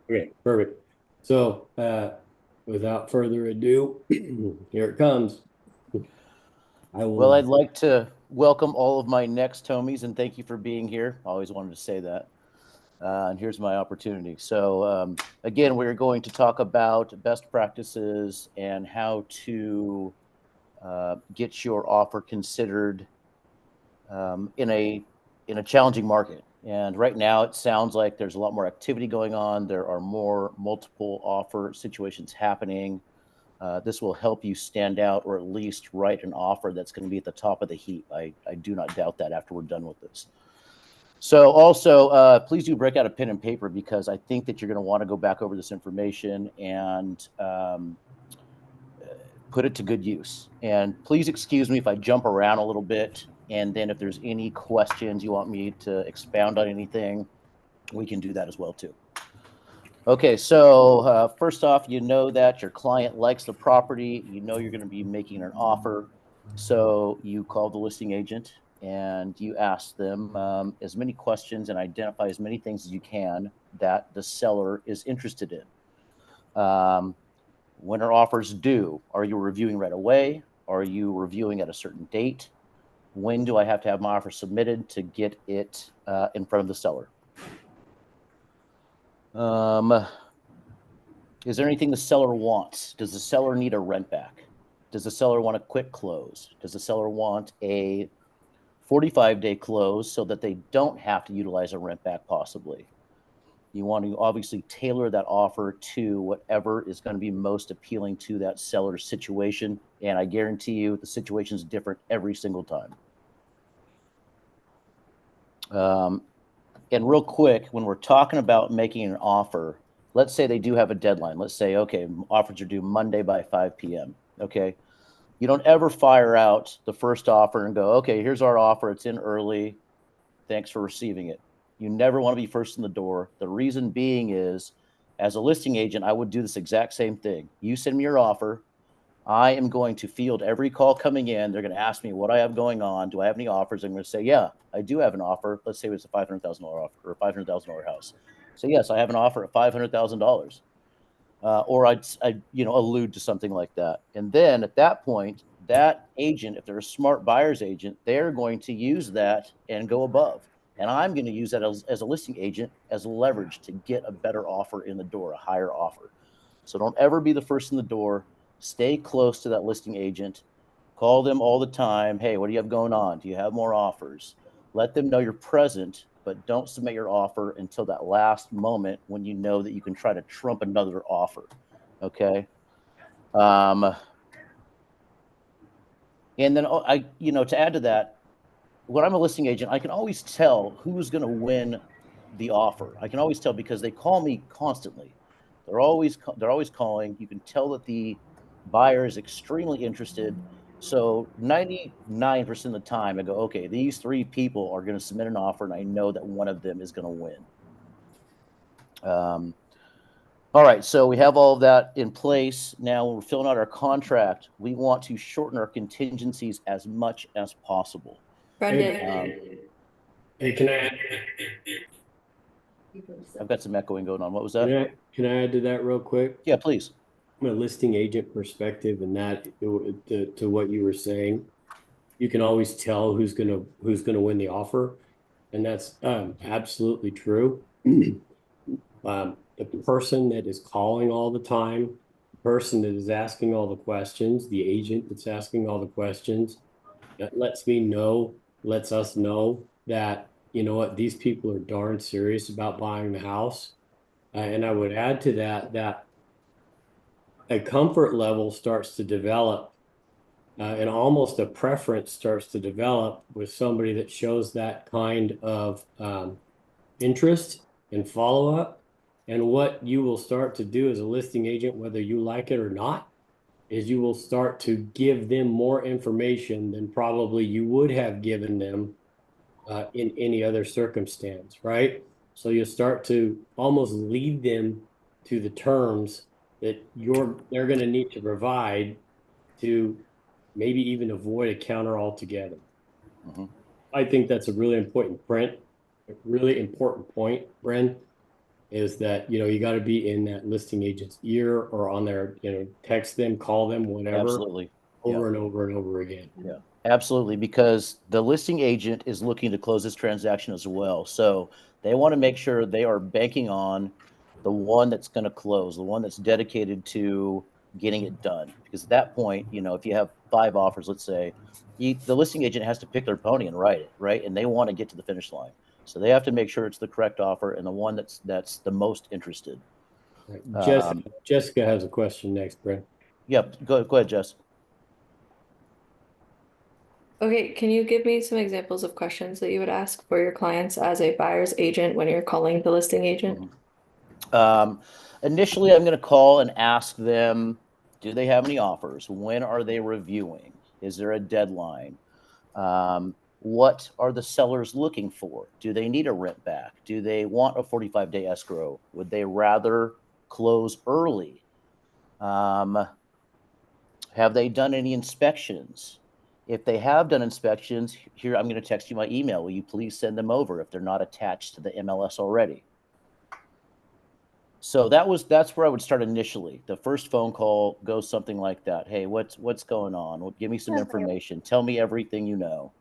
Okay, perfect. So, without further ado, here it comes. I Well, will. I'd like to welcome all of my next homies and thank you for being here. I always wanted to say that. And here's my opportunity. Again, we're going to talk about best practices and how to get your offer considered in a challenging market. And right now, it sounds like there's a lot more activity going on. There are more multiple offer situations happening. This will help you stand out or at least write an offer that's going to be at the top of the heap. I do not doubt that after we're done with this. So, also, please do break out a pen and paper because I think that you're going to want to go back over this information and put it to good use. And please excuse me if I jump around a little bit. And then, if there's any questions you want me to expound on anything, we can do that as well too. Okay, so first off, you know that your client likes the property. You know you're going to be making an offer. So you call the listing agent and you ask them as many questions and identify as many things as you can that the seller is interested in. Um, when are offers due? Are you reviewing right away? Are you reviewing at a certain date? When do I have to have my offer submitted to get it in front of the seller? Um, Is there anything the seller wants? Does the seller need a rent back? Does the seller want a quick close? Does the seller want a 45-day close so that they don't have to utilize a rent back possibly? You want to obviously tailor that offer to whatever is going to be most appealing to that seller's situation. And I guarantee you the situation is different every single time. Um, and real quick, when we're talking about making an offer, let's say they do have a deadline. Let's say, okay, offers are due Monday by 5 p.m. Okay. You don't ever fire out the first offer and go, okay, here's our offer. It's in early. Thanks for receiving it. You never want to be first in the door. The reason being is, as a listing agent, I would do this exact same thing. You send me your offer. I am going to field every call coming in. They're going to ask me what I have going on. Do I have any offers? I'm going to say, yeah, I do have an offer. Let's say it was a $500,000 offer or a $500,000 house. So yes, I have an offer at $500,000. Or allude to something like that. And then at that point, that agent, if they're a smart buyer's agent, they're going to use that and go above. And I'm going to use that as a listing agent as leverage to get a better offer in the door, a higher offer. So don't ever be the first in the door. Stay close to that listing agent. Call them all the time. Hey, what do you have going on? Do you have more offers? Let them know you're present, but don't submit your offer until that last moment when you know that you can try to trump another offer. Okay. Um, and then to add to that, when I'm a listing agent, I can always tell who's going to win the offer. I can always tell because they call me constantly. They're always calling. You can tell that the buyer is extremely interested. So 99% of the time, I go, okay, these three people are going to submit an offer, and I know that one of them is going to win. Um, all right, so we have all of that in place. Now, when we're filling out our contract, we want to shorten our contingencies as much as possible. Hey, Brendan. hey, can I I've got some echoing going on. What was can that? I add to that real quick? Yeah, please. From a listing agent perspective, and to what you were saying, you can always tell who's gonna win the offer, and that's absolutely true. The person that is calling all the time, the person that is asking all the questions, the agent that's asking all the questions, that lets us know that, you know what, these people are darn serious about buying the house. And I would add to that that a comfort level starts to develop, and almost a preference starts to develop with somebody that shows that kind of interest and follow up. And what you will start to do as a listing agent, whether you like it or not, is you will start to give them more information than probably you would have given them in any other circumstance, right? So you start to almost lead them to the terms that they're going to need to provide to maybe even avoid a counter altogether. Mhm. I think that's a really important point, Brent. is that, you got to be in that listing agent's ear or on their, text them, call them, whatever, Absolutely. Yeah. over and over and over again. Yeah, absolutely. Because the listing agent is looking to close this transaction as well. So they want to make sure they are banking on the one that's going to close, the one that's dedicated to getting it done. Because at that point, if you have 5 offers, let's say, the listing agent has to pick their pony and write it, right? And they want to get to the finish line. So they have to make sure it's the correct offer and the one that's the most interested. Right. Um, Jessica has a question next, Brent. yep. Go ahead, Jess. Okay, can you give me some examples of questions that you would ask for your clients as a buyer's agent when you're calling the listing agent? Initially, I'm going to call and ask them, do they have any offers? When are they reviewing? Is there a deadline? What are the sellers looking for? Do they need a rent back? Do they want a 45-day escrow? Would they rather close early? Have they done any inspections? If they have done inspections, here I'm going to text you my email. Will you please send them over if they're not attached to the MLS already? So that's where I would start initially. The first phone call goes something like that. Hey, what's going on? Well, give me some information. Tell me everything you know.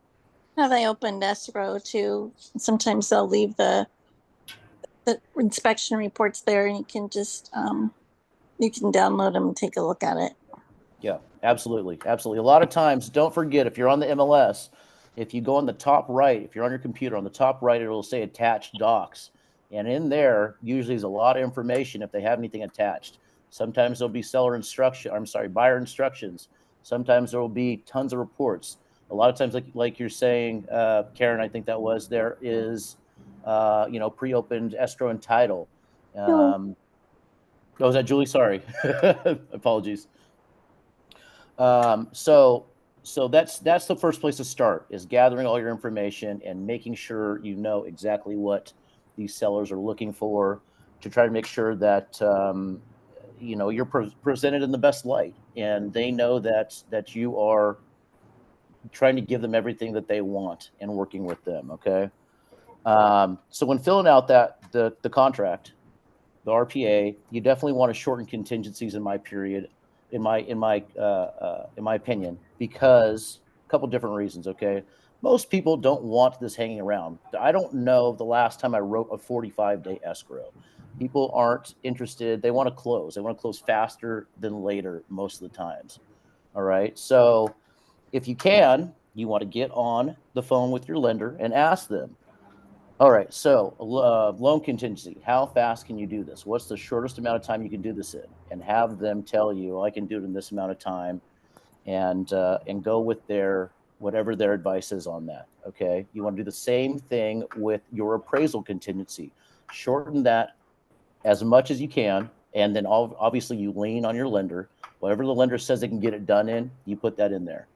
Have they opened escrow too? Sometimes they'll leave the inspection reports there, and you can download them and take a look at it. Yeah, absolutely. Absolutely. A lot of times, don't forget, if you're on the MLS, if you go on the top right, if you're on your computer, on the top right, it'll say attached docs. And in there, usually is a lot of information if they have anything attached. Sometimes there'll be buyer instructions. Sometimes there will be tons of reports. A lot of times, like you're saying, Karen, I think that was, there is, pre-opened escrow and title. Was that Julie? Sorry. Apologies. So that's the first place to start, is gathering all your information and making sure you know exactly what these sellers are looking for, to try to make sure that you're presented in the best light, and they know that you are trying to give them everything that they want and working with them. Okay. So when filling out the contract, the RPA, you definitely want to shorten contingencies in my opinion, because a couple different reasons. Okay, most people don't want this hanging around. I don't know the last time I wrote a 45-day escrow. People aren't interested. They want to close. They want to close faster than later most of the times. All right, so if you can, you want to get on the phone with your lender and ask them, all right, so loan contingency, how fast can you do this? What's the shortest amount of time you can do this in? And have them tell you, I can do it in this amount of time, and go with whatever their advice is on that. Okay, you want to do the same thing with your appraisal contingency. Shorten that as much as you can, and then obviously you lean on your lender. Whatever the lender says they can get it done in, you put that in there.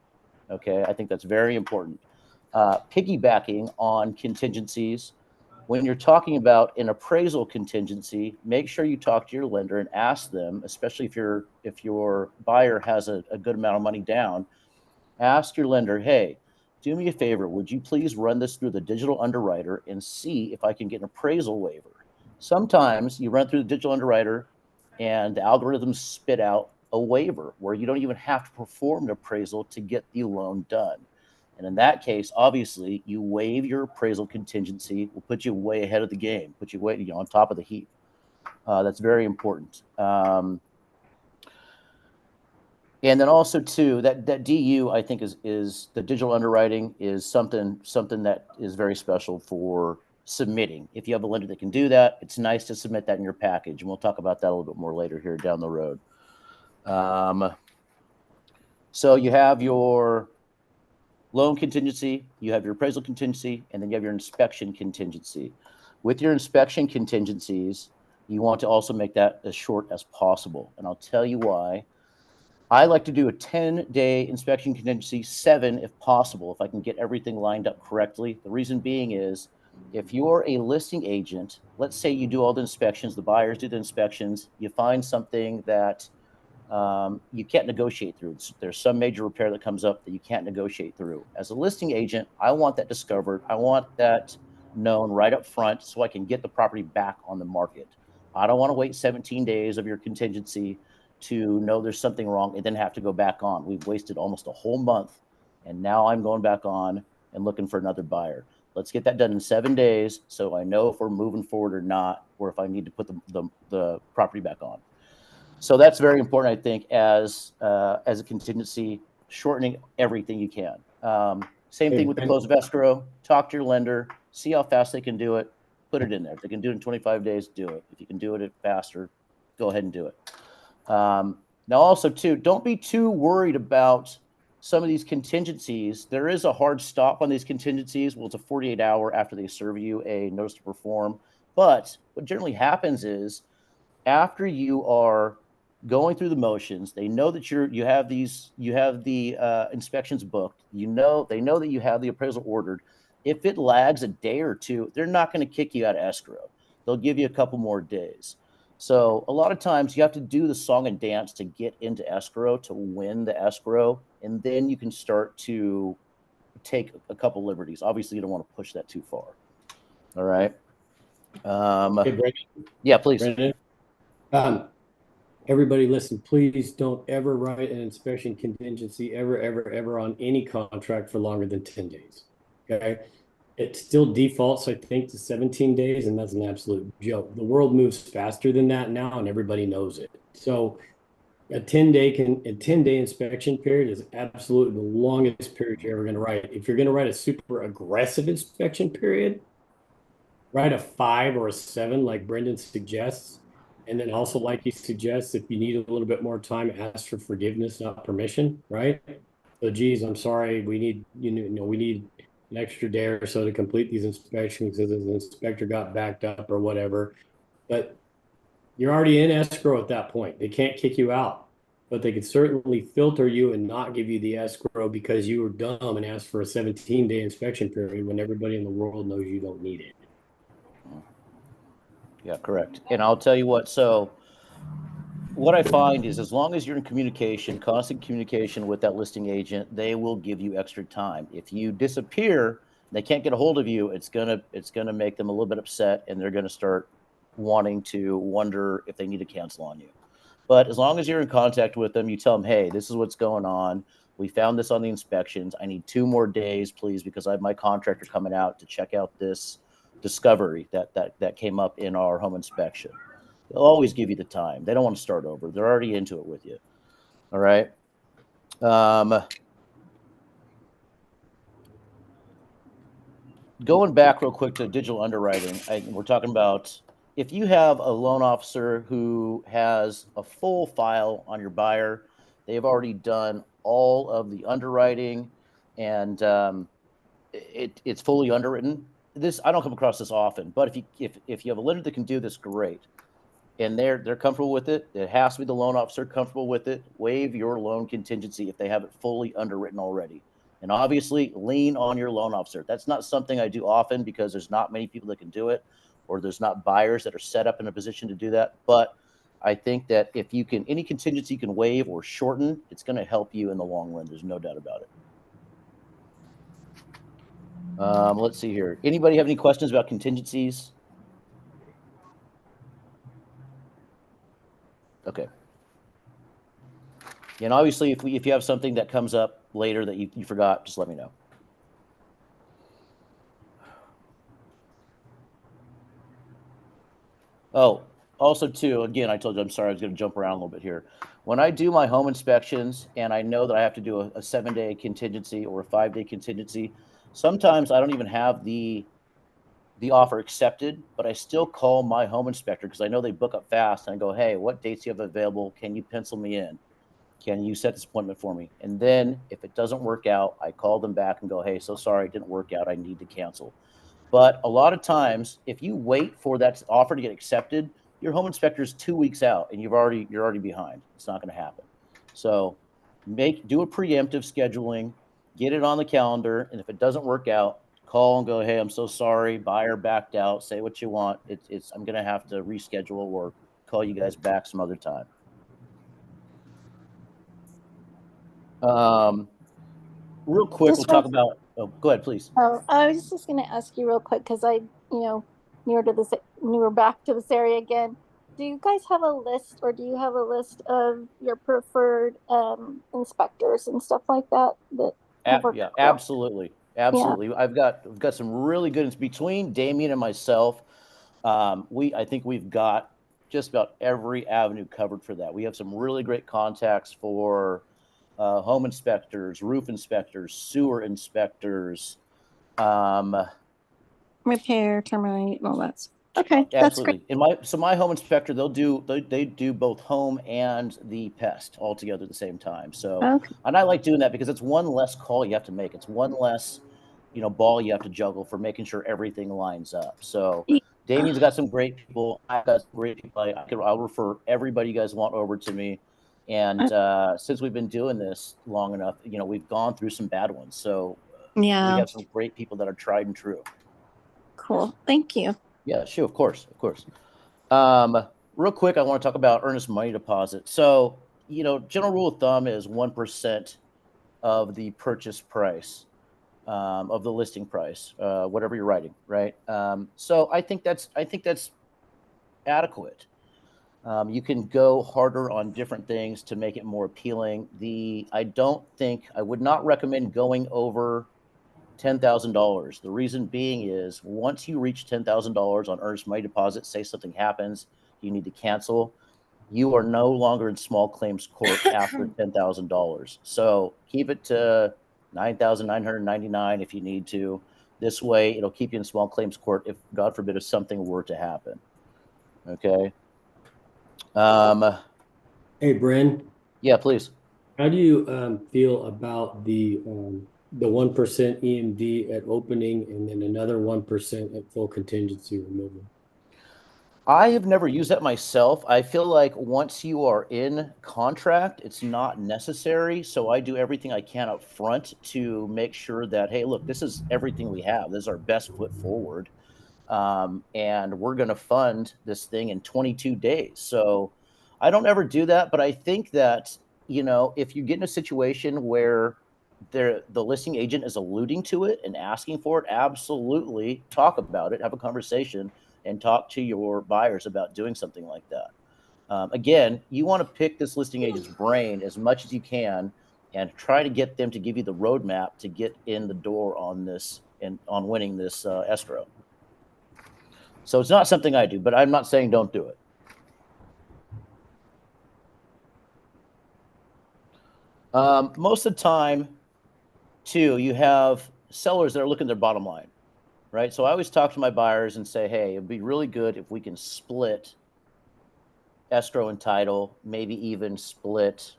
Okay, I think that's very important. Piggybacking on contingencies, when you're talking about an appraisal contingency, make sure you talk to your lender and ask them, especially if your buyer has a good amount of money down, ask your lender, hey, do me a favor, would you please run this through the digital underwriter and see if I can get an appraisal waiver? Sometimes you run through the digital underwriter and the algorithms spit out a waiver where you don't even have to perform an appraisal to get the loan done. And in that case, obviously, you waive your appraisal contingency, will put you way ahead of the game, put you way on top of the heap. That's very important. And then also too, that DU, I think, is the digital underwriting is something that is very special for submitting. If you have a lender that can do that, it's nice to submit that in your package, and we'll talk about that a little bit more later here down the road. So you have your loan contingency, you have your appraisal contingency, and then you have your inspection contingency. With your inspection contingencies, you want to also make that as short as possible, and I'll tell you why. I like to do a 10-day inspection contingency, 7 if possible, if I can get everything lined up correctly. The reason being is, if you're a listing agent, let's say you do all the inspections, the buyers do the inspections, you find something that you can't negotiate through. There's some major repair that comes up that you can't negotiate through. As a listing agent, I want that discovered. I want that known right up front so I can get the property back on the market. I don't want to wait 17 days of your contingency to know there's something wrong and then have to go back on. We've wasted almost a whole month, and now I'm going back on and looking for another buyer. Let's get that done in 7 days so I know if we're moving forward or not, or if I need to put the property back on. So that's very important, I think, as a contingency, shortening everything you can. Same thing with the close of escrow. Talk to your lender, see how fast they can do it, put it in there. If they can do it in 25 days, do it. If you can do it faster, go ahead and do it. Now, also, too, don't be too worried about some of these contingencies. There is a hard stop on these contingencies. Well, it's a 48-hour after they serve you a notice to perform. But what generally happens is after you are going through the motions, they know that you have the inspections booked. They know that you have the appraisal ordered. If it lags a day or two, they're not going to kick you out of escrow. They'll give you a couple more days. So a lot of times you have to do the song and dance to get into escrow, to win the escrow, and then you can start to take a couple liberties. Obviously, you don't want to push that too far. All right. Hey, Brandon. Yeah, please. Brandon. Everybody listen, please don't ever write an inspection contingency ever on any contract for longer than 10 days. Okay. It still defaults, I think, to 17 days, and that's an absolute joke. The world moves faster than that now, and everybody knows it. So a 10-day inspection period is absolutely the longest period you're ever going to write. If you're going to write a super aggressive inspection period, write a 5 or a 7, like Brendan suggests. And then also, like he suggests, if you need a little bit more time, ask for forgiveness, not permission, right? So, geez, I'm sorry, we need, we need an extra day or so to complete these inspections because the inspector got backed up or whatever. But you're already in escrow at that point. They can't kick you out, but they could certainly filter you and not give you the escrow because you were dumb and asked for a 17-day inspection period when everybody in the world knows you don't need it. Yeah, correct. And I'll tell you what, so what I find is as long as you're in communication, constant communication with that listing agent, they will give you extra time. If you disappear, they can't get a hold of you, it's gonna make them a little bit upset, and they're gonna start wanting to wonder if they need to cancel on you. But as long as you're in contact with them, you tell them, hey, this is what's going on. We found this on the inspections. I need 2 more days, please, because I have my contractor coming out to check out this discovery that came up in our home inspection. They'll always give you the time. They don't want to start over. They're already into it with you. All right. Going back real quick to digital underwriting, we're talking about if you have a loan officer who has a full file on your buyer, they've already done all of the underwriting, and it's fully underwritten. This I don't come across this often, but if you have a lender that can do this, great, and they're comfortable with it. It has to be the loan officer comfortable with it. Waive your loan contingency if they have it fully underwritten already. And obviously, lean on your loan officer. That's not something I do often because there's not many people that can do it, or there's not buyers that are set up in a position to do that. But I think that if you can, any contingency you can waive or shorten, it's going to help you in the long run. There's no doubt about it. Let's see here. Anybody have any questions about contingencies? Okay. And obviously, if you have something that comes up later that you forgot, just let me know. Oh, also too, again, I told you, I'm sorry, I was going to jump around a little bit here. When I do my home inspections and I know that I have to do a 7-day contingency or a 5-day contingency, sometimes I don't even have the offer accepted, but I still call my home inspector because I know they book up fast, and I go, hey, what dates do you have available? Can you pencil me in? Can you set this appointment for me? And then if it doesn't work out, I call them back and go, hey, so sorry, it didn't work out. I need to cancel. But a lot of times, if you wait for that offer to get accepted, your home inspector is 2 weeks out and you're already behind. It's not going to happen. So do a preemptive scheduling, get it on the calendar. And if it doesn't work out, call and go, hey, I'm so sorry. Buyer backed out. Say what you want. I'm going to have to reschedule or call you guys back some other time. real quick, we'll Just talk real- about. Oh, go ahead, please. Oh, I was just gonna ask you real quick because newer back to this area again. Do you guys have a list, or do you have a list of your preferred inspectors and stuff like that that have worked Yeah, well? absolutely, Yeah. absolutely. We've got some really good. It's between Damien and myself. I think we've got just about every avenue covered for that. We have some really great contacts for home inspectors, roof inspectors, sewer inspectors. Um, Repair, terminate, all that. Okay, that's great. Absolutely. My home inspector, they do both home and the pest all together at the same time. So, Okay. and I like doing that because it's one less call you have to make. It's one less, ball you have to juggle for making sure everything lines up. So Damien's got some great people. I've got some great people. I'll refer everybody you guys want over to me. And since we've been doing this long enough, we've gone through some bad ones. So we Yeah, have some great people that are tried and true. cool. Thank you. Yeah, sure, of course, of course. Real quick, I want to talk about earnest money deposit. So, general rule of thumb is 1% of the purchase price, of the listing price, whatever you're writing, right? So I think that's adequate. You can go harder on different things to make it more appealing. I would not recommend going over $10,000. The reason being is once you reach $10,000 on earnest money deposit, say something happens, you need to cancel, you are no longer in small claims court after $10,000. So keep it to 9,999 if you need to. This way, it'll keep you in small claims court if, God forbid, if something were to happen. Okay. Hey, Bryn, Yeah, please. how do you feel about the 1% EMD at opening and then another 1% at full contingency removal? I have never used that myself. I feel like once you are in contract, it's not necessary. So I do everything I can up front to make sure that, hey, look, this is everything we have. This is our best foot forward. And we're going to fund this thing in 22 days. So I don't ever do that. But I think that, if you get in a situation where the listing agent is alluding to it and asking for it, absolutely talk about it, have a conversation and talk to your buyers about doing something like that. Again, you want to pick this listing agent's brain as much as you can and try to get them to give you the roadmap to get in the door on this and on winning this escrow. So it's not something I do, but I'm not saying don't do it. Most of the time, too, you have sellers that are looking at their bottom line, right? So I always talk to my buyers and say, hey, it'd be really good if we can split escrow and title, maybe even split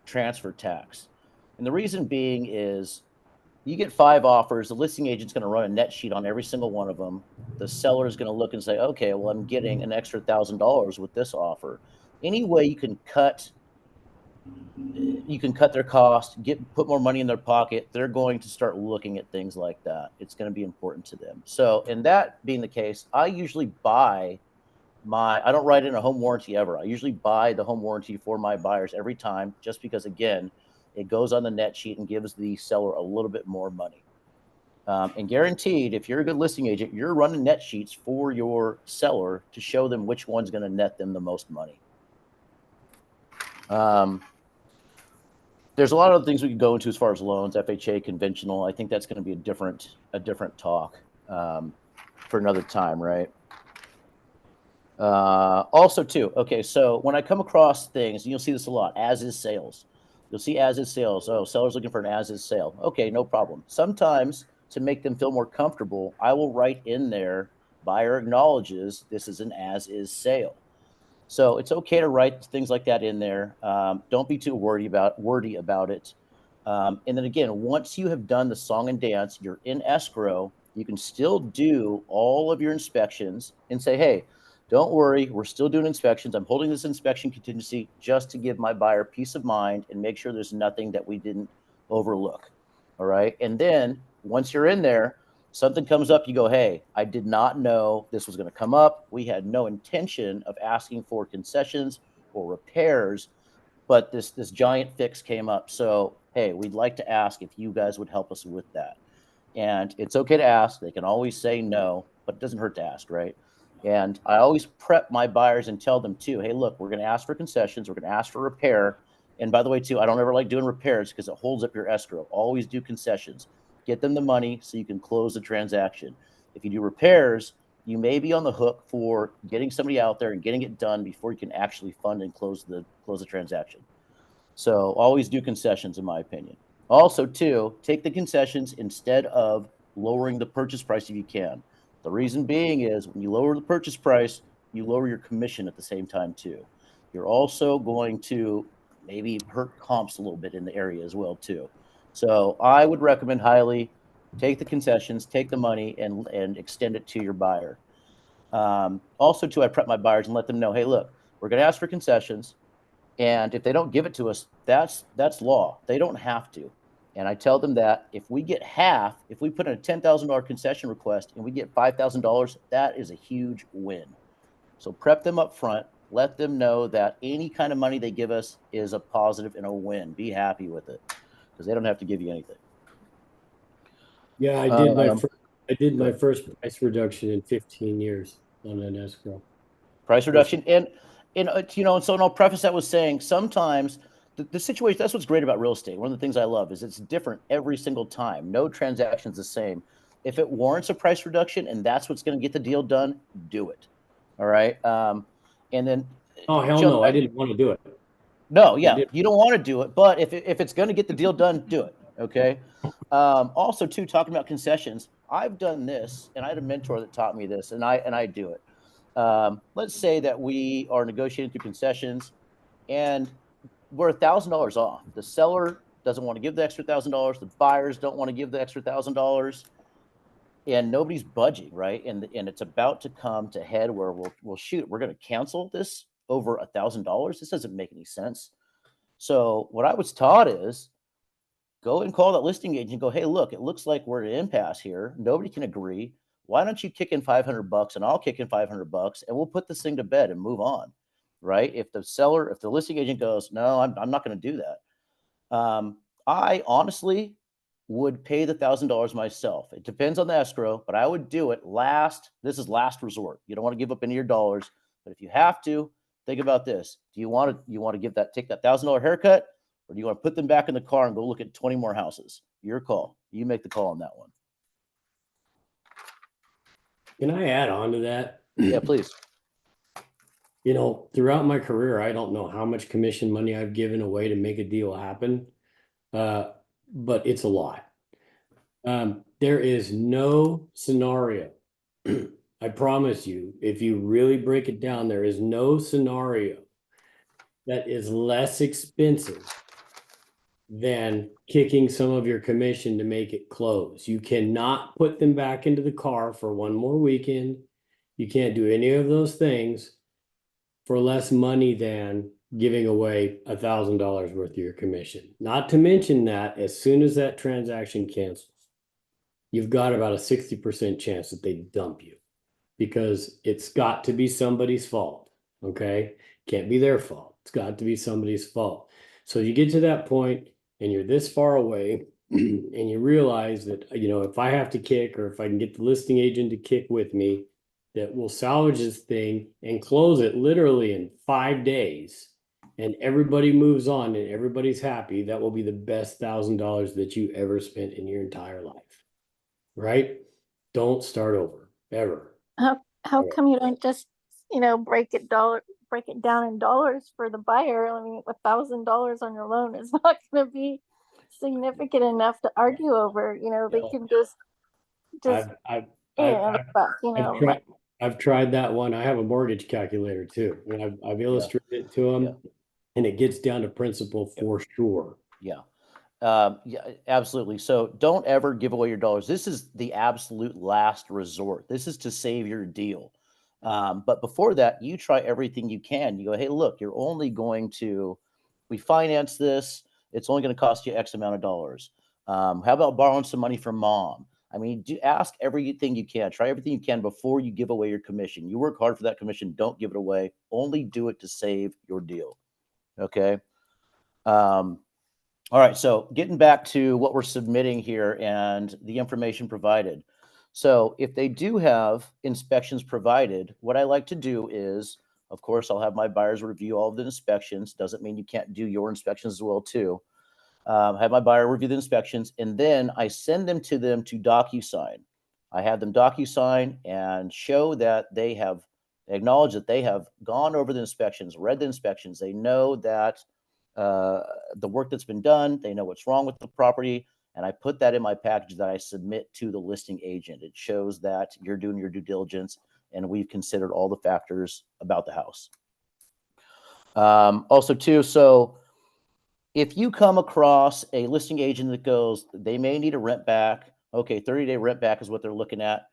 transfer tax. And the reason being is you get 5 offers, the listing agent's going to run a net sheet on every single one of them. The seller is going to look and say, okay, well, I'm getting an extra $1,000 with this offer. Any way you can cut their cost, put more money in their pocket, they're going to start looking at things like that. It's going to be important to them. So, in that being the case, I usually I don't write in a home warranty ever. I usually buy the home warranty for my buyers every time, just because, again, it goes on the net sheet and gives the seller a little bit more money. And guaranteed, if you're a good listing agent, you're running net sheets for your seller to show them which one's going to net them the most money. There's a lot of things we could go into as far as loans, FHA, conventional. I think that's going to be a different talk for another time, right? Also, too, okay, so when I come across things, and you'll see this a lot, as is sales. You'll see as is sales. Oh, seller's looking for an as is sale. Okay, no problem. Sometimes to make them feel more comfortable, I will write in there, buyer acknowledges this is an as is sale. So it's okay to write things like that in there. Don't be too wordy about it. And then again, once you have done the song and dance, you're in escrow, you can still do all of your inspections and say, hey, don't worry, we're still doing inspections. I'm holding this inspection contingency just to give my buyer peace of mind and make sure there's nothing that we didn't overlook. All right. And then once you're in there, something comes up, you go, hey, I did not know this was going to come up. We had no intention of asking for concessions or repairs, but this giant fix came up. So, hey, we'd like to ask if you guys would help us with that. And it's okay to ask. They can always say no, but it doesn't hurt to ask, right? And I always prep my buyers and tell them too, hey, look, we're going to ask for concessions. We're going to ask for repair. And by the way, too, I don't ever like doing repairs because it holds up your escrow. Always do concessions. Get them the money so you can close the transaction. If you do repairs, you may be on the hook for getting somebody out there and getting it done before you can actually fund and close the transaction. So always do concessions, in my opinion. Also, too, take the concessions instead of lowering the purchase price if you can. The reason being is when you lower the purchase price, you lower your commission at the same time, too. You're also going to maybe hurt comps a little bit in the area as well, too. So I would recommend highly take the concessions, take the money, and extend it to your buyer. Also, too, I prep my buyers and let them know, hey, look, we're going to ask for concessions. And if they don't give it to us, that's law. They don't have to. And I tell them that if we get half, if we put in a $10,000 concession request and we get $5,000, that is a huge win. So prep them up front. Let them know that any kind of money they give us is a positive and a win. Be happy with it because they don't have to give you anything. Yeah, I did my first price reduction in 15 years on an escrow. Price reduction. And so I'll preface that with saying sometimes the situation, that's what's great about real estate. One of the things I love is it's different every single time. No transaction's the same. If it warrants a price reduction and that's what's going to get the deal done, do it. All right. And then. Oh, hell no. I didn't want to do it. No, yeah, you don't want to do it, but if it's going to get the deal done, do it. Okay. Also, too, talking about concessions, I've done this, and I had a mentor that taught me this, and I do it. Let's say that we are negotiating through concessions, and we're $1,000 off. The seller doesn't want to give the extra $1,000. The buyers don't want to give the extra $1,000, and nobody's budging, right? And it's about to come to head where we'll shoot. We're going to cancel this over $1,000. This doesn't make any sense. So what I was taught is go and call that listing agent and go, hey, look, it looks like we're at an impasse here. Nobody can agree. Why don't you kick in $500 and I'll kick in $500 and we'll put this thing to bed and move on, right? If the listing agent goes, no, I'm not going to do that. I honestly would pay the $1,000 myself. It depends on the escrow, but I would do it this is last resort. You don't want to give up any of your dollars, but if you have to, think about this. Do you want to take that $1,000 haircut, or do you want to put them back in the car and go look at 20 more houses? Your call. You make the call on that one. Can I add on to that? Yeah, please. Throughout my career, I don't know how much commission money I've given away to make a deal happen, but it's a lot. There is no scenario. I promise you, if you really break it down, there is no scenario that is less expensive than kicking some of your commission to make it close. You cannot put them back into the car for one more weekend. You can't do any of those things for less money than giving away $1,000 worth of your commission. Not to mention that as soon as that transaction cancels, you've got about a 60% chance that they dump you because it's got to be somebody's fault. Okay. Can't be their fault. It's got to be somebody's fault. So you get to that point and you're this far away and you realize that, if I have to kick or if I can get the listing agent to kick with me, that we'll salvage this thing and close it literally in 5 days and everybody moves on and everybody's happy. That will be the best $1,000 that you ever spent in your entire life. Right? Don't start over ever. How come you don't just, break it down in dollars for the buyer? I mean, $1,000 on your loan is not going to be significant enough to argue over. They can just I've tried that one. I have a mortgage calculator too, and I've illustrated it to them, and it gets down to principal for sure. Yeah. Yeah, absolutely. So don't ever give away your dollars. This is the absolute last resort. This is to save your deal. But before that, you try everything you can. You go, hey, look, we finance this. It's only going to cost you X amount of dollars. How about borrowing some money from mom? I mean, ask everything you can. Try everything you can before you give away your commission. You work hard for that commission. Don't give it away. Only do it to save your deal. Okay. All right, so getting back to what we're submitting here and the information provided. So if they do have inspections provided, what I like to do is, of course, I'll have my buyers review all of the inspections. Doesn't mean you can't do your inspections as well too. Have my buyer review the inspections, and then I send them to DocuSign. I have them DocuSign and show that they have acknowledged that they have gone over the inspections, read the inspections. They know that the work that's been done. They know what's wrong with the property. And I put that in my package that I submit to the listing agent. It shows that you're doing your due diligence and we've considered all the factors about the house. Also, too, so if you come across a listing agent that goes, they may need a rent back. Okay, 30-day rent back is what they're looking at.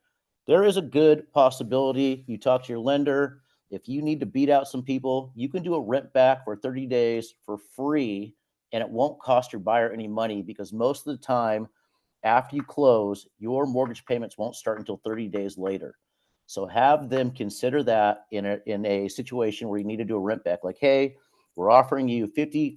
There is a good possibility you talk to your lender. If you need to beat out some people, you can do a rent back for 30 days for free, and it won't cost your buyer any money because most of the time after you close, your mortgage payments won't start until 30 days later. So have them consider that in a situation where you need to do a rent back, like, hey, we're offering you 50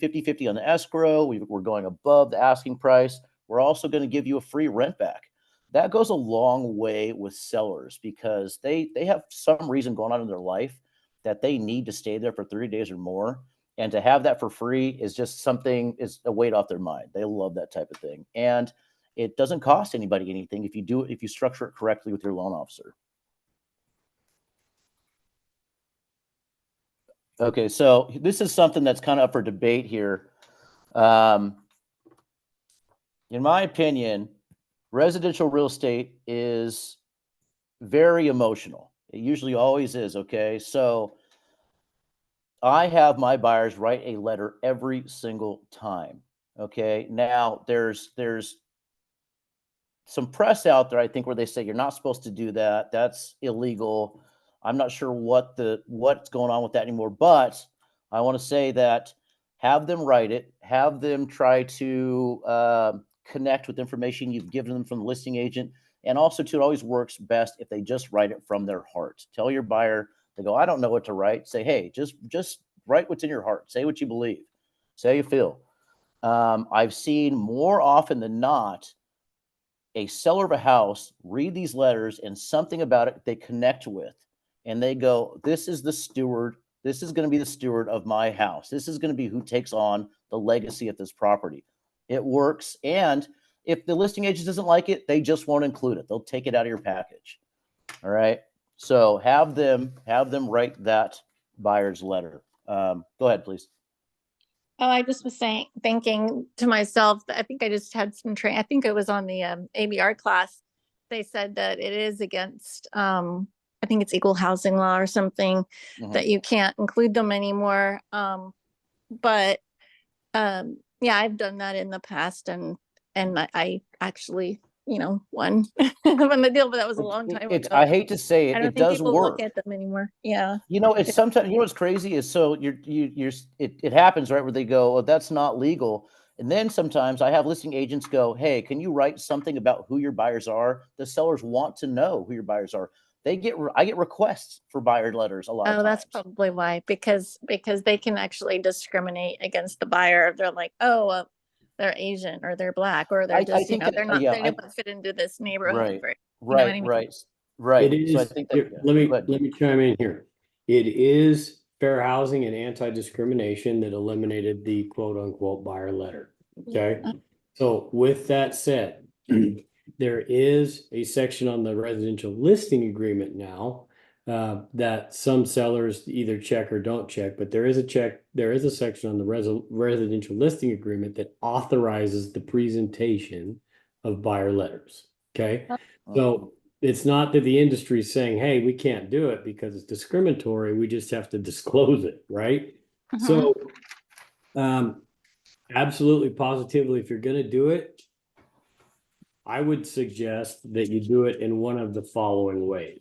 on the escrow. We're going above the asking price. We're also going to give you a free rent back. That goes a long way with sellers because they have some reason going on in their life that they need to stay there for 30 days or more. And to have that for free is just something, is a weight off their mind. They love that type of thing. And it doesn't cost anybody anything if you structure it correctly with your loan officer. Okay, so this is something that's kind of up for debate here. In my opinion, residential real estate is very emotional. It usually always is, okay? So I have my buyers write a letter every single time, okay? Now, there's some press out there, I think, where they say you're not supposed to do that. That's illegal. I'm not sure what's going on with that anymore, but I want to say that have them write it, have them try to connect with information you've given them from the listing agent, and also too, it always works best if they just write it from their heart. Tell your buyer, they go, I don't know what to write. Say, hey, just write what's in your heart. Say what you believe. Say how you feel. I've seen more often than not a seller of a house read these letters and something about it they connect with, and they go, this is the steward. This is going to be the steward of my house. This is going to be who takes on the legacy of this property. It works. And if the listing agent doesn't like it, they just won't include it. They'll take it out of your package. All right. So have them write that buyer's letter. Go ahead, please. Oh, I just was thinking to myself that I think I just had some training. I think it was on the ABR class. They said that it is against, I think it's equal housing law or something, that you can't include them anymore. But yeah, I've done that in the past, and I actually, won won the deal, but that was a long time ago. I hate to say I it, don't it think does people work. look at them anymore. Yeah. It's sometimes, what's crazy is, so it happens, right, where they go, oh, that's not legal. And then sometimes I have listing agents go, hey, can you write something about who your buyers are? The sellers want to know who your buyers are. I get requests for buyer letters a lot of Oh, that's times. probably why, because they can actually discriminate against the buyer. They're like, oh, they're Asian or they're black or they're I just, think they're that, not, yeah, they don't fit into this neighborhood. right, You know what I mean? right. It So I is, think that, let me, go ahead. let me chime in here. It is fair housing and anti-discrimination that eliminated the quote unquote buyer letter. Okay. So with that said, there is a section on the residential listing agreement now that some sellers either check or don't check, but there is a section on the residential listing agreement that authorizes the presentation of buyer letters. Okay. So it's not that the industry is saying, hey, we can't do it because it's discriminatory. We just have to disclose it, right? So absolutely positively, if you're going to do it, I would suggest that you do it in one of the following ways.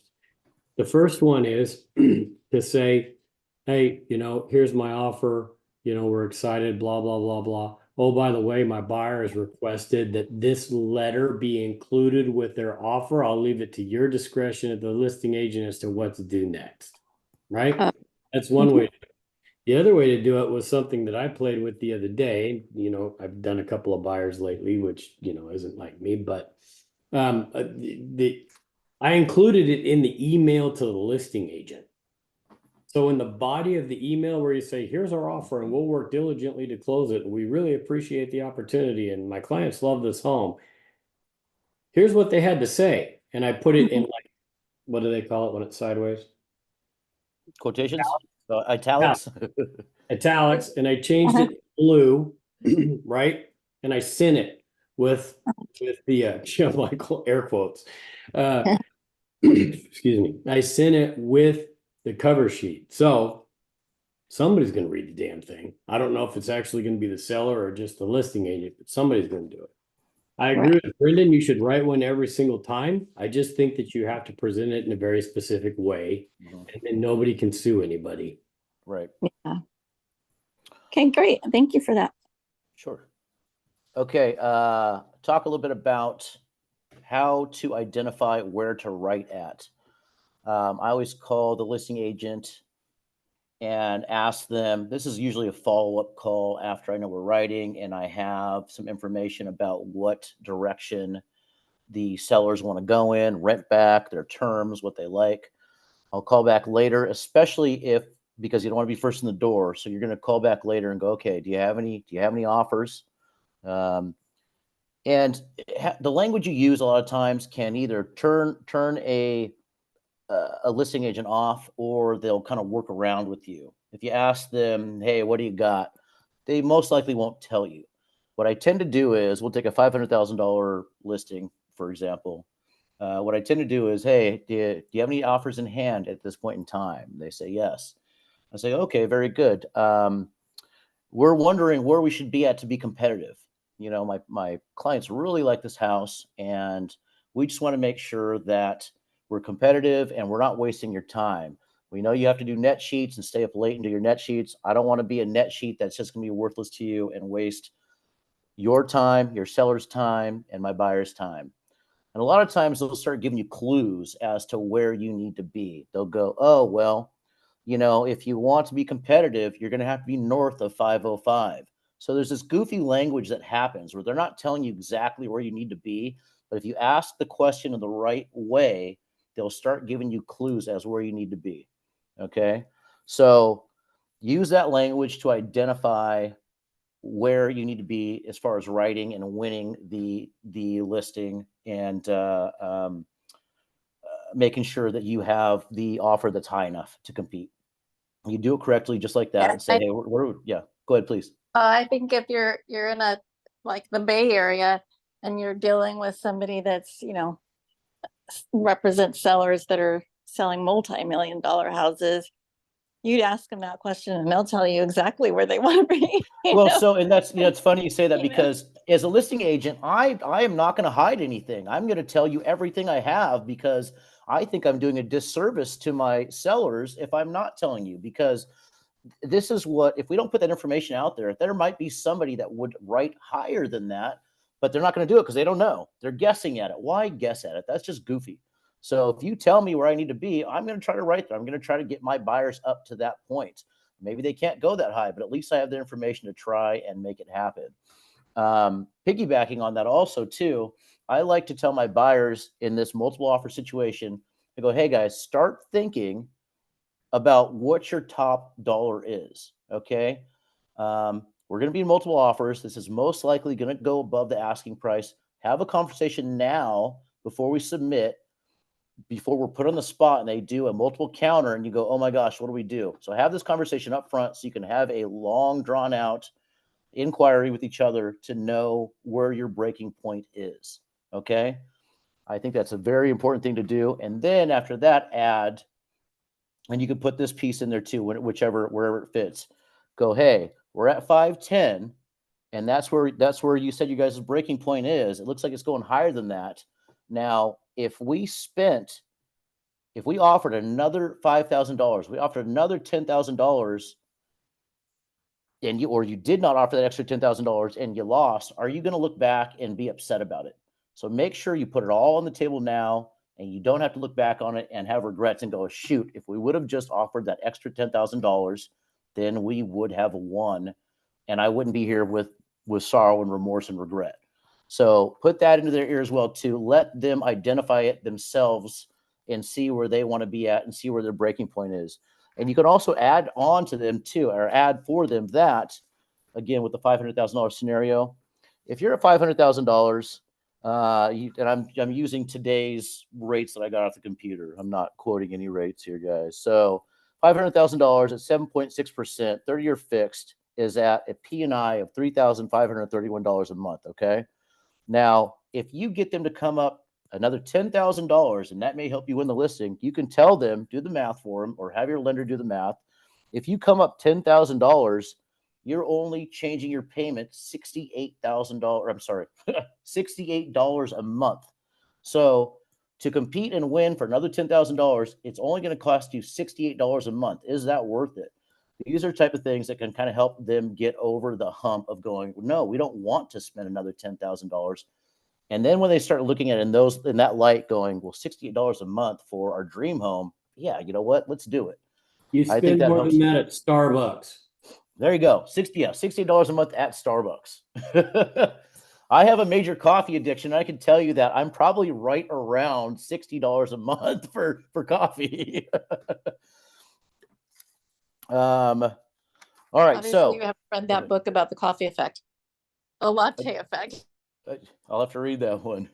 The first one is to say, hey, here's my offer. We're excited, blah, blah, blah, blah. Oh, by the way, my buyer has requested that this letter be included with their offer. I'll leave it to your discretion at the listing agent as to what to do next. Right? That's one way. The other way to do it was something that I played with the other day. You know, I've done a couple of buyers lately, which, you know, isn't like me, but I included it in the email to the listing agent. So in the body of the email where you say, here's our offer and we'll work diligently to close it. We really appreciate the opportunity and my clients love this home. Here's what they had to say. And I put it in like, what do they call it when it's sideways? Quotations, italics. Italics, and I changed it to blue, right? And I sent it with the Michael air quotes. Excuse me. I sent it with the cover sheet. So somebody's going to read the damn thing. I don't know if it's actually going to be the seller or just the listing agent, but somebody's going to do it. I agree with Brendan. You should write one every single time. I just think that you have to present it in a very specific way, and then nobody can sue anybody. Right. Yeah. Okay, great. Thank you for that. Sure. Okay. Talk a little bit about how to identify where to write at. I always call the listing agent and ask them. This is usually a follow-up call after I know we're writing and I have some information about what direction the sellers want to go in, rent back, their terms, what they like. I'll call back later, especially if, because you don't want to be first in the door. So you're going to call back later and go, okay, do you have any offers? And the language you use a lot of times can either turn a listing agent off, or they'll kind of work around with you. If you ask them, hey, what do you got? They most likely won't tell you. What I tend to do is, we'll take a $500,000 listing, for example. What I tend to do is, hey, do you have any offers in hand at this point in time? They say yes. I say, okay, very good. We're wondering where we should be at to be competitive. You know, my clients really like this house, and we just want to make sure that we're competitive and we're not wasting your time. We know you have to do net sheets and stay up late and do your net sheets. I don't want to be a net sheet that's just going to be worthless to you and waste your time, your seller's time, and my buyer's time. And a lot of times they'll start giving you clues as to where you need to be. They'll go, oh, well, you know, if you want to be competitive, you're going to have to be north of 505. So there's this goofy language that happens where they're not telling you exactly where you need to be. But if you ask the question in the right way, they'll start giving you clues as where you need to be. Okay. So use that language to identify where you need to be as far as writing and winning the listing, and making sure that you have the offer that's high enough to compete. You do it correctly, just like that, Yeah, and say, hey, yeah, go ahead, please. I think if you're in a, like the Bay Area, and you're dealing with somebody that's, you know, represents sellers that are selling multi-million-dollar houses, you'd ask them that question and they'll tell you exactly where they want to be. Well, so, and that's, you know, it's funny you say that, You know? because as a listing agent, I am not going to hide anything. I'm going to tell you everything I have, because I think I'm doing a disservice to my sellers if I'm not telling you, because this is what, if we don't put that information out there, there might be somebody that would write higher than that, but they're not going to do it because they don't know. They're guessing at it. Why guess at it? That's just goofy. So if you tell me where I need to be, I'm going to try to write there. I'm going to try to get my buyers up to that point. Maybe they can't go that high, but at least I have the information to try and make it happen. Piggybacking on that also too, I like to tell my buyers in this multiple offer situation, I go, hey guys, start thinking about what your top dollar is. Okay. We're going to be in multiple offers. This is most likely going to go above the asking price. Have a conversation now before we submit, before we're put on the spot and they do a multiple counter and you go, oh my gosh, what do we do? So have this conversation up front so you can have a long drawn out inquiry with each other to know where your breaking point is. Okay. I think that's a very important thing to do. And then after that, add, and you can put this piece in there too, wherever it fits. Go, hey, we're at 510, and that's where you said you guys' breaking point is. It looks like it's going higher than that. Now, if we offered another $5,000, we offered another $10,000, and you did not offer that extra $10,000 and you lost, are you going to look back and be upset about it? So make sure you put it all on the table now, and you don't have to look back on it and have regrets and go, shoot, if we would have just offered that extra $10,000, then we would have won, and I wouldn't be here with sorrow and remorse and regret. So put that into their ear as well too. Let them identify it themselves and see where they want to be at and see where their breaking point is. And you can also add on to them too, or add for them that, again, with the $500,000 scenario, if you're at $500,000, and I'm using today's rates that I got off the computer. I'm not quoting any rates here, guys. So $500,000 at 7.6%, 30-year fixed, is at a P&I of $3,531 a month. Okay. Now, if you get them to come up another $10,000, and that may help you win the listing, you can tell them, do the math for them, or have your lender do the math. If you come up $10,000, you're only changing your payment $68,000. I'm sorry, $68 a month. So to compete and win for another $10,000, it's only going to cost you $68 a month. Is that worth it? These are type of things that can kind of help them get over the hump of going, no, we don't want to spend another $10,000. And then when they start looking at it in that light, going, well, $68 a month for our dream home. Yeah, you know what? Let's do it. You I think spend that more helps. than that at Starbucks. There you go. $68 a month at Starbucks. I have a major coffee addiction. I can tell you that I'm probably right around $60 a month for coffee. All right. Obviously, So you have read that book about the coffee effect, a latte effect. I'll have to read that one.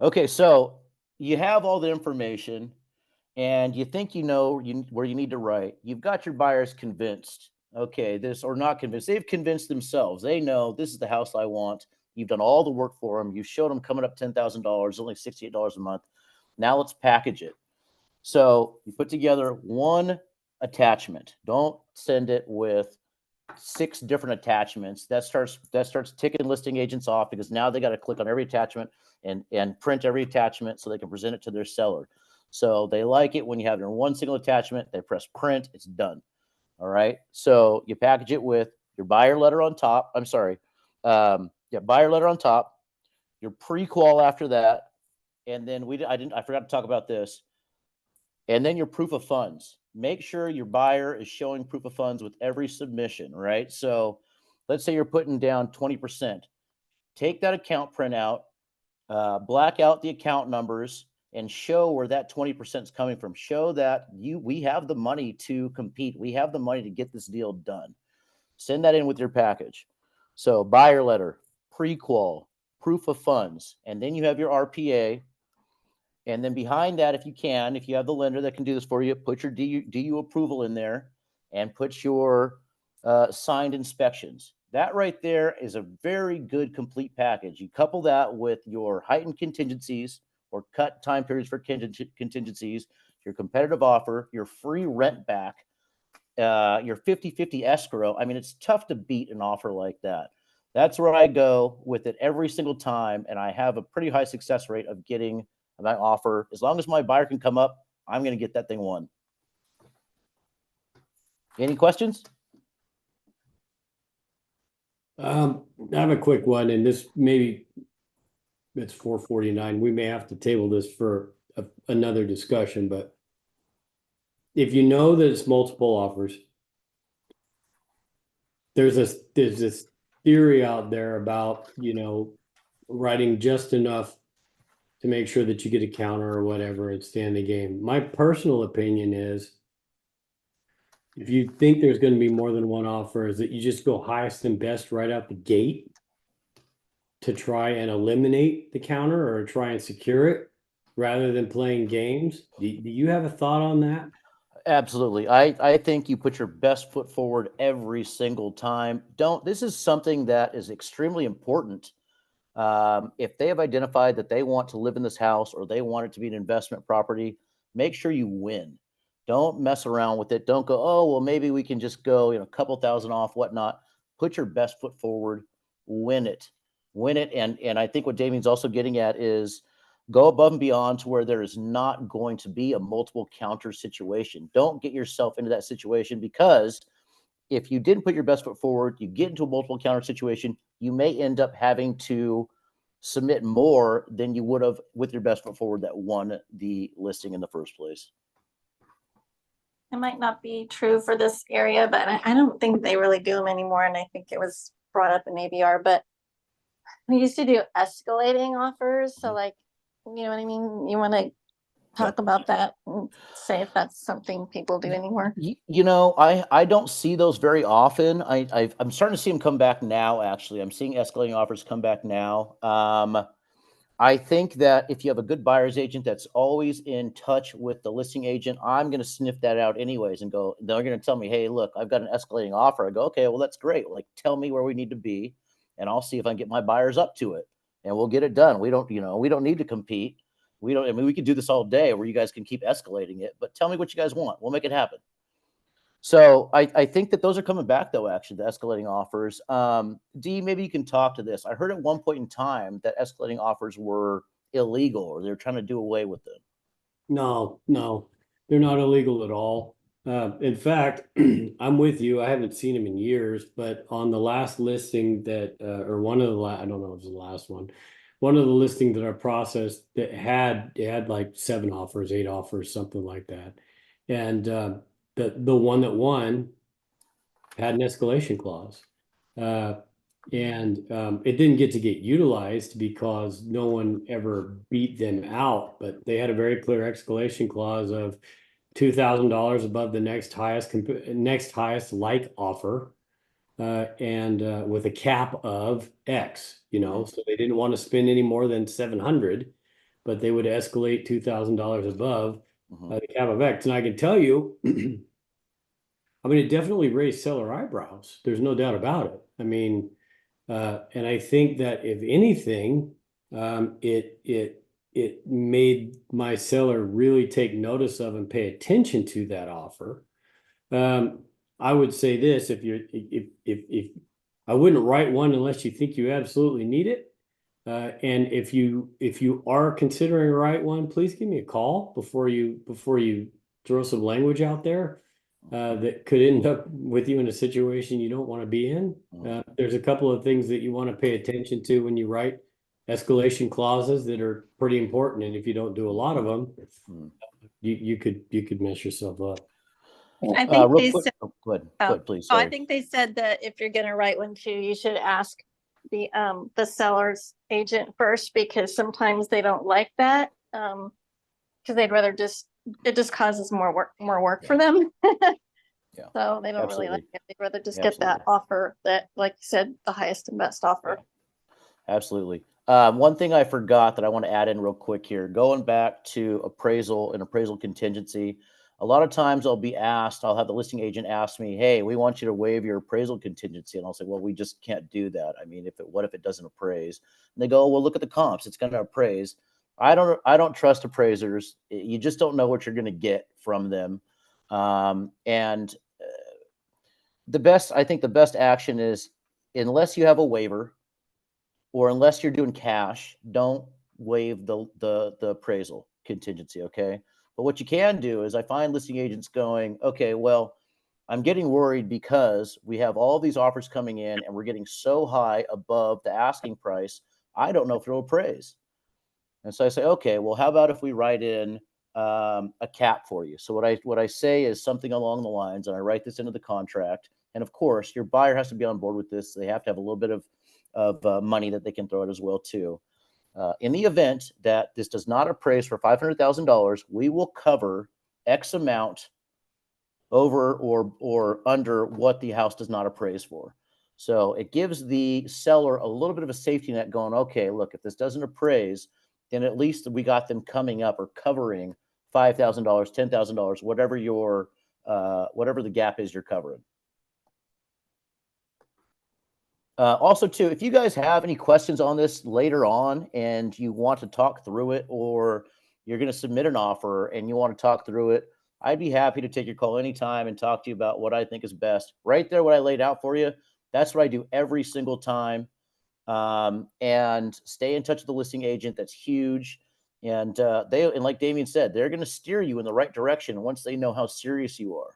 Okay. So you have all the information and you think you know where you need to write. You've got your buyers convinced. Okay, this or not convinced. They've convinced themselves. They know this is the house I want. You've done all the work for them. You showed them coming up $10,000, only $68 a month. Now let's package it. So you put together one attachment. Don't send it with 6 different attachments. That starts ticking listing agents off because now they got to click on every attachment and print every attachment so they can present it to their seller. So they like it when you have it in one single attachment. They press print. It's done. All right. So you package it with your buyer letter on top. I'm sorry. Buyer letter on top, your pre-qual after that. And then I forgot to talk about this. And then your proof of funds. Make sure your buyer is showing proof of funds with every submission, right? So let's say you're putting down 20%. Take that account printout, black out the account numbers, and show where that 20% is coming from. Show that we have the money to compete. We have the money to get this deal done. Send that in with your package. So buyer letter, pre-qual, proof of funds, and then you have your RPA. And then behind that, if you have the lender that can do this for you, put your DU approval in there and put your signed inspections. That right there is a very good complete package. You couple that with your heightened contingencies or cut time periods for contingencies, your competitive offer, your free rent back, your 50-50 escrow. I mean, it's tough to beat an offer like that. That's where I go with it every single time. And I have a pretty high success rate of getting my offer. As long as my buyer can come up, I'm going to get that thing won. Any questions? I have a quick one, and this maybe it's 4:49. We may have to table this for another discussion, but if you know that it's multiple offers, there's this theory out there about, writing just enough to make sure that you get a counter or whatever and stay in the game. My personal opinion is, if you think there's going to be more than one offer, is that you just go highest and best right out the gate to try and eliminate the counter or try and secure it rather than playing games. Do you have a thought on that? Absolutely. I think you put your best foot forward every single time. This is something that is extremely important. If they have identified that they want to live in this house or they want it to be an investment property, make sure you win. Don't mess around with it. Don't go, oh, well, maybe we can just go, a couple thousand off, whatnot. Put your best foot forward, win it. And I think what Damien's also getting at is go above and beyond to where there is not going to be a multiple counter situation. Don't get yourself into that situation, because if you didn't put your best foot forward, you get into a multiple counter situation, you may end up having to submit more than you would have with your best foot forward that won the listing in the first place. it might not be true for this area, but I don't think they really do them anymore. And I think it was brought up in ABR, but we used to do escalating offers. So like, you know what I mean? You want to talk about that and say if that's something people do anymore? You know, I don't see those very often. I'm starting to see them come back now, actually. I'm seeing escalating offers come back now. I think that if you have a good buyer's agent that's always in touch with the listing agent, I'm going to sniff that out anyways and go, they're going to tell me, hey, look, I've got an escalating offer. I go, okay, well, that's great. Like, tell me where we need to be, and I'll see if I can get my buyers up to it, and we'll get it done. We don't need to compete. I mean, we could do this all day where you guys can keep escalating it, but tell me what you guys want. We'll make it happen. So I think that those are coming back, though, actually, the escalating offers. Dee, maybe you can talk to this. I heard at one point in time that escalating offers were illegal, or they're trying to do away with them. No, they're not illegal at all. In fact, I'm with you. I haven't seen them in years, but on the last listing that, or one of the I don't know if it was the last one of the listings that I processed that it had like 7 offers, 8 offers, something like that. And the one that won had an escalation clause. And it didn't get utilized because no one ever beat them out, but they had a very clear escalation clause of $2,000 above the next highest like offer, and with a cap of X, so they didn't want to spend any more than 700, but they would escalate $2,000 above the cap of X. And I can tell you, I mean, it definitely raised seller eyebrows. There's no doubt about it. I mean, and I think that if anything, it made my seller really take notice of and pay attention to that offer. I would say this: if I wouldn't write one unless you think you absolutely need it. And if you are considering a write one, please give me a call before you throw some language out there that could end up with you in a situation you don't want to be in. There's a couple of things that you want to pay attention to when you write escalation clauses that are pretty important, and if you don't do a lot of them, you could mess yourself up. I think Real they quick, said, go ahead, please. I Sorry. think they said that if you're going to write one too, you should ask the seller's agent first, because sometimes they don't like that, because they'd rather it just causes more work for them. Yeah. So they don't really like it. They'd rather just get that offer that, like you said, the highest and best offer. Yeah. Absolutely. One thing I forgot that I want to add in real quick here, going back to appraisal and appraisal contingency. A lot of times I'll have the listing agent ask me, hey, we want you to waive your appraisal contingency. And I'll say, well, we just can't do that. I mean, what if it doesn't appraise? And they go, well, look at the comps. It's going to appraise. I don't trust appraisers. You just don't know what you're going to get from them. And I think the best action is, unless you have a waiver or unless you're doing cash, don't waive the appraisal contingency. Okay. But what you can do is, I find listing agents going, okay, well, I'm getting worried because we have all these offers coming in and we're getting so high above the asking price. I don't know if it'll appraise. And so I say, okay, well, how about if we write in a cap for you? So what I say is something along the lines, and I write this into the contract. And of course, your buyer has to be on board with this. They have to have a little bit of money that they can throw out as well too. In the event that this does not appraise for $500,000, we will cover X amount over or under what the house does not appraise for. So it gives the seller a little bit of a safety net going, okay, look, if this doesn't appraise, then at least we got them coming up or covering $5,000, $10,000, whatever the gap is you're covering. Also, too, if you guys have any questions on this later on and you want to talk through it, or you're going to submit an offer and you want to talk through it, I'd be happy to take your call anytime and talk to you about what I think is best. Right there, what I laid out for you, that's what I do every single time. And stay in touch with the listing agent. That's huge. And like Damien said, they're going to steer you in the right direction once they know how serious you are.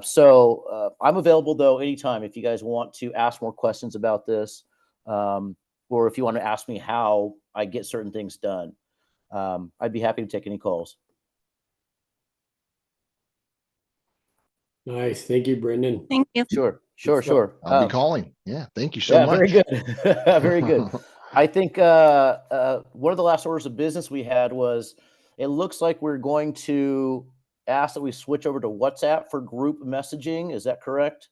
So I'm available, though, anytime if you guys want to ask more questions about this, or if you want to ask me how I get certain things done. I'd be happy to take any calls. Nice. Thank you, Brendan. Thank you. Sure. I'll be calling. Yeah. Thank you so Yeah, much. very good. Very good. I think one of the last orders of business we had was, it looks like we're going to ask that we switch over to WhatsApp for group messaging. Is that correct?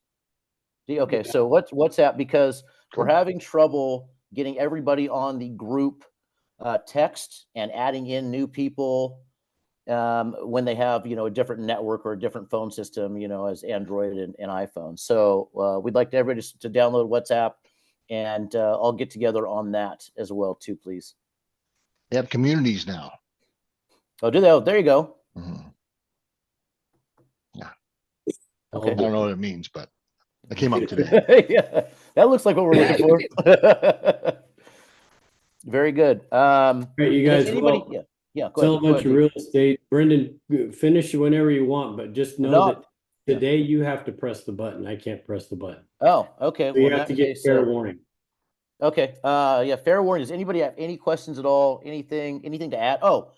Okay, so what's WhatsApp, because we're Cool. having trouble getting everybody on the group text and adding in new people when they have, a different network or a different phone system, as Android and iPhone. So we'd like everybody to download WhatsApp, and I'll get together on that as well too, please. They have communities now. Oh, do they? Oh, there you go. Mhm. Yeah. Okay. I don't know what it means, but I came up today. Yeah, that looks like what we're looking for. Very good. Right, you Does guys, anybody? well, Yeah. Go sell ahead. a bunch of real estate. Brendan, finish whenever you want, but just know that today you have to press the button. I can't press the button. Oh, okay. So you have to get fair warning. Okay. Yeah, fair warning. Does anybody have any questions at all? Anything to add? Oh,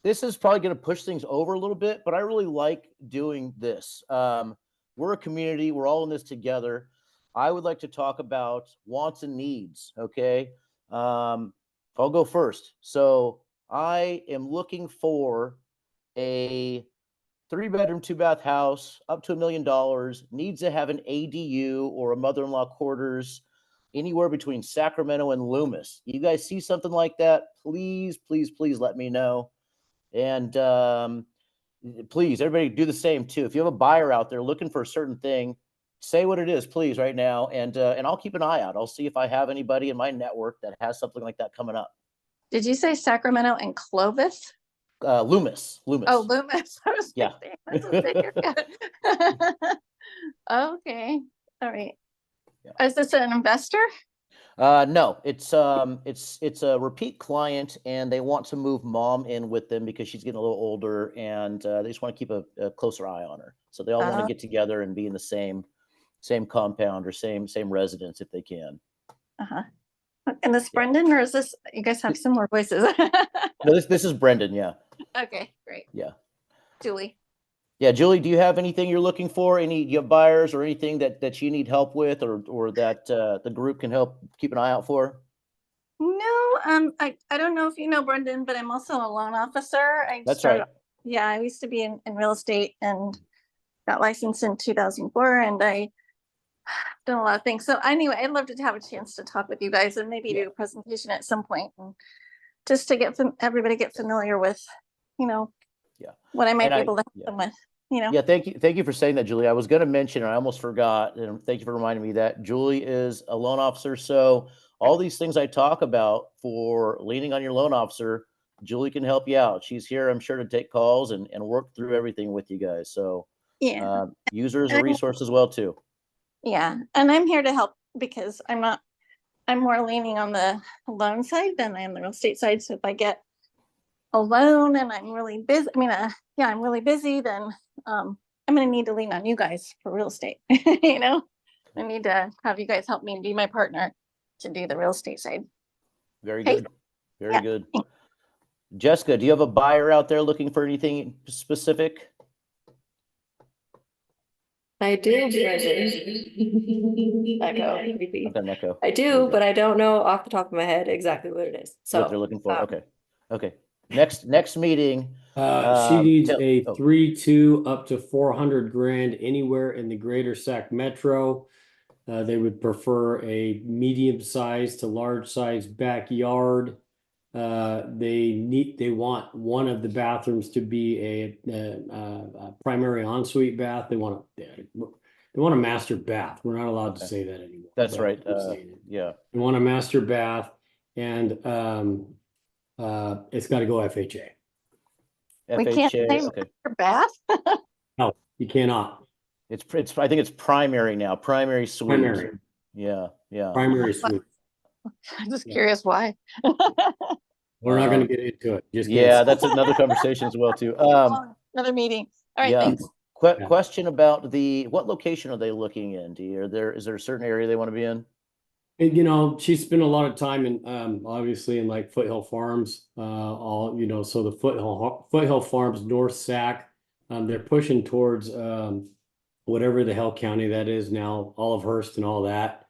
this is probably going to push things over a little bit, but I really like doing this. We're a community. We're all in this together. I would like to talk about wants and needs. Okay. I'll go first. So I am looking for a 3-bedroom, 2-bath house up to $1 million, needs to have an ADU or a mother-in-law quarters anywhere between Sacramento and Loomis. You guys see something like that? Please let me know. And please, everybody do the same too. If you have a buyer out there looking for a certain thing, say what it is, please, right now. And I'll keep an eye out. I'll see if I have anybody in my network that has something like that coming up. Did you say Sacramento and Clovis? Loomis. Oh, Loomis. I was Yeah. like, that's a big area. Okay. All right. Yeah. Is this an investor? No, it's a repeat client, and they want to move mom in with them because she's getting a little older, and they just want to keep a closer eye on her. So they all want to get together and be in the same compound or same residence if they can. Uh-huh. And this Brendan, or is this, you guys have similar voices? No, this is Brendan. Yeah. Okay, great. Yeah. Julie. Yeah, Julie, do you have anything you're looking for? You have buyers or anything that you need help with, or that the group can help keep an eye out for? No, I don't know if you know Brendan, but I'm also a loan officer. That's right. Yeah, I used to be in real estate and got licensed in 2004, and I done a lot of things. So anyway, I'd love to have a chance to talk with you guys and maybe do a presentation at some point, and just to get everybody get familiar with, what I might be able to help them with. Yeah, thank you for saying that, Julie. I was going to mention, and I almost forgot, and thank you for reminding me that Julie is a loan officer. So all these things I talk about for leaning on your loan officer, Julie can help you out. She's here, I'm sure, to take calls and work through everything with you guys. So use her as a resource as well too. Yeah, and I'm here to help because I'm more leaning on the loan side than I am the real estate side. So if I get a loan and I'm really busy, I'm really busy, then I'm going to need to lean on you guys for real estate. I need to have you guys help me and be my partner to do the real estate side. Very good. Very good. Jessica, do you have a buyer out there looking for anything specific? I do, Echo, creepy. Okay, echo. I do, but I don't know off the top of my head exactly what it is. So what they're looking for. Okay. Next meeting. She needs a 3-2 up to 400 grand anywhere in the greater Sac Metro. They would prefer a medium size to large size backyard. They want one of the bathrooms to be a primary ensuite bath. They want a master bath. We're not allowed to say that anymore. That's right. Yeah. They want a master bath, and it's got to go FHA. We can't say master bath. No, you cannot. I think it's primary now. Primary suite. Primary. Yeah. Primary suite. I'm just curious why. We're not going to get into it. Just that's another conversation as well too. Another meeting. All right, thanks. Question about what location are they looking in? Is there a certain area they want to be in? And, she spent a lot of time in obviously in like Foothill Farms, so the Foothill Farms, North Sac, they're pushing towards whatever the hell county that is now, Olivehurst and all that.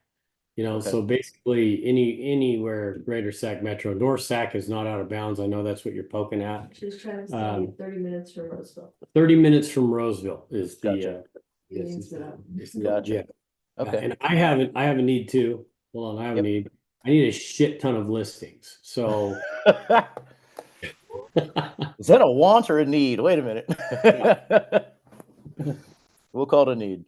You know, Okay. so basically anywhere Greater Sac Metro. North Sac is not out of bounds. I know that's what you're poking at. She's trying to Um, 30 minutes from Roseville. 30 minutes from Roseville is the Gotcha. Gotcha. yeah. Okay. And I have a need too. Hold on, I have a need. I need a shit ton of listings. So Is that a want or a need? Wait a minute. We'll call it a need.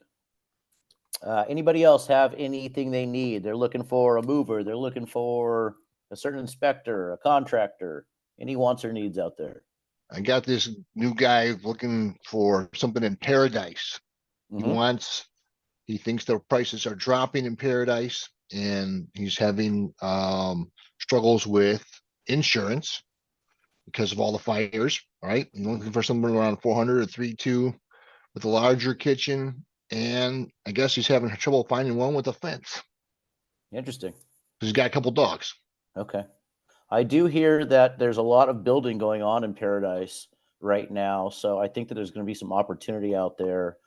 Anybody else have anything they need? They're looking for a mover. They're looking for a certain inspector, a contractor. Any wants or needs out there? I got this new guy looking for something in Paradise. Mhm. He thinks the prices are dropping in Paradise, and he's having struggles with insurance because of all the fires, right? I'm looking for somewhere around 400 or 3.2 with a larger kitchen, and I guess he's having trouble finding one with a fence. Interesting. He's got a couple dogs. Okay. I do hear that there's a lot of building going on in Paradise right now, so I think that there's going to be some opportunity out there.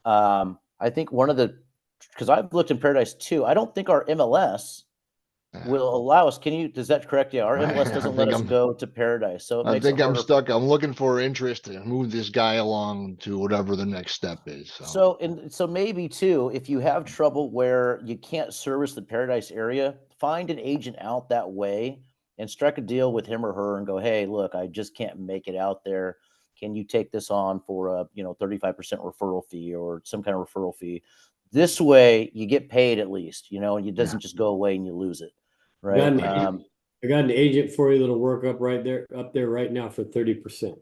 I think because I've looked in Paradise too, I don't think our MLS will allow us. Is that correct? Yeah, our MLS doesn't let us go to Paradise, so it I makes it think I'm harder. stuck. I'm looking for interest to move this guy along to whatever the next step is. So maybe too, if you have trouble where you can't service the Paradise area, find an agent out that way and strike a deal with him or her and go, hey, look, I just can't make it out there. Can you take this on for a 35% referral fee or some kind of referral fee? This way you get paid at least, and it doesn't just go away and you lose it. Right. I got an agent for you that'll work up there right now for 30%.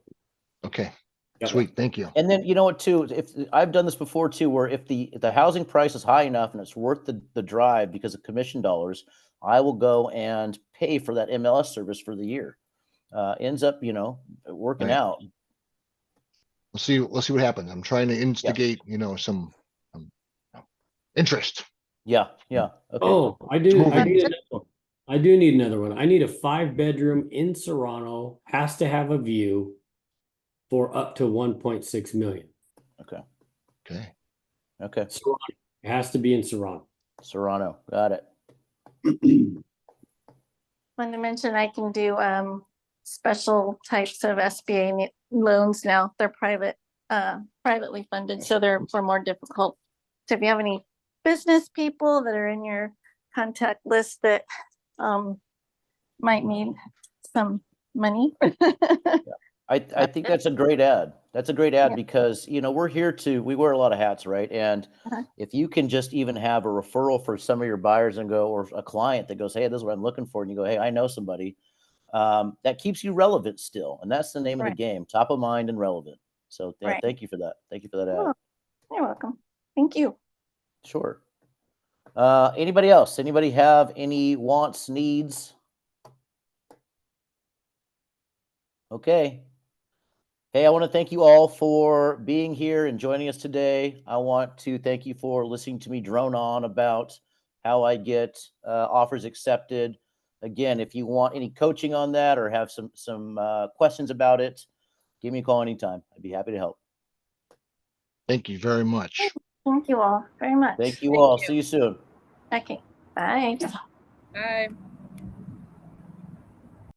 Okay. Yep. Sweet. Thank you. And then you know what too, if I've done this before too, where if the housing price is high enough and it's worth the drive because of commission dollars, I will go and pay for that MLS service for the year. Ends up, working out. Let's see what happens. I'm trying to instigate, some interest. Yeah. Okay. Oh, I do need another one. I need a 5-bedroom in Serrano, has to have a view for up to 1.6 million. Okay. Serrano. It has to be in Serrano. Serrano. Got it. Want to mention I can do special types of SBA loans now. They're privately funded, so they're for more difficult. So if you have any business people that are in your contact list that might need some money. I think that's a great ad. That's a great ad because, we wear a lot of hats, right? And if you can just even have a referral for some of your buyers and go, or a client that goes, hey, this is what I'm looking for. And you go, hey, I know somebody, that keeps you relevant still. And that's the name of the game, top of mind and relevant. So thank you for that. Thank you for that ad. You're welcome. Thank you. Sure. Anybody else? Anybody have any wants, needs? Okay. Hey, I want to thank you all for being here and joining us today. I want to thank you for listening to me drone on about how I get offers accepted. Again, if you want any coaching on that or have some questions about it, give me a call anytime. I'd be happy to help. Thank you very much. Thank you all very much. Thank you all. See you soon. Okay. Bye. Bye.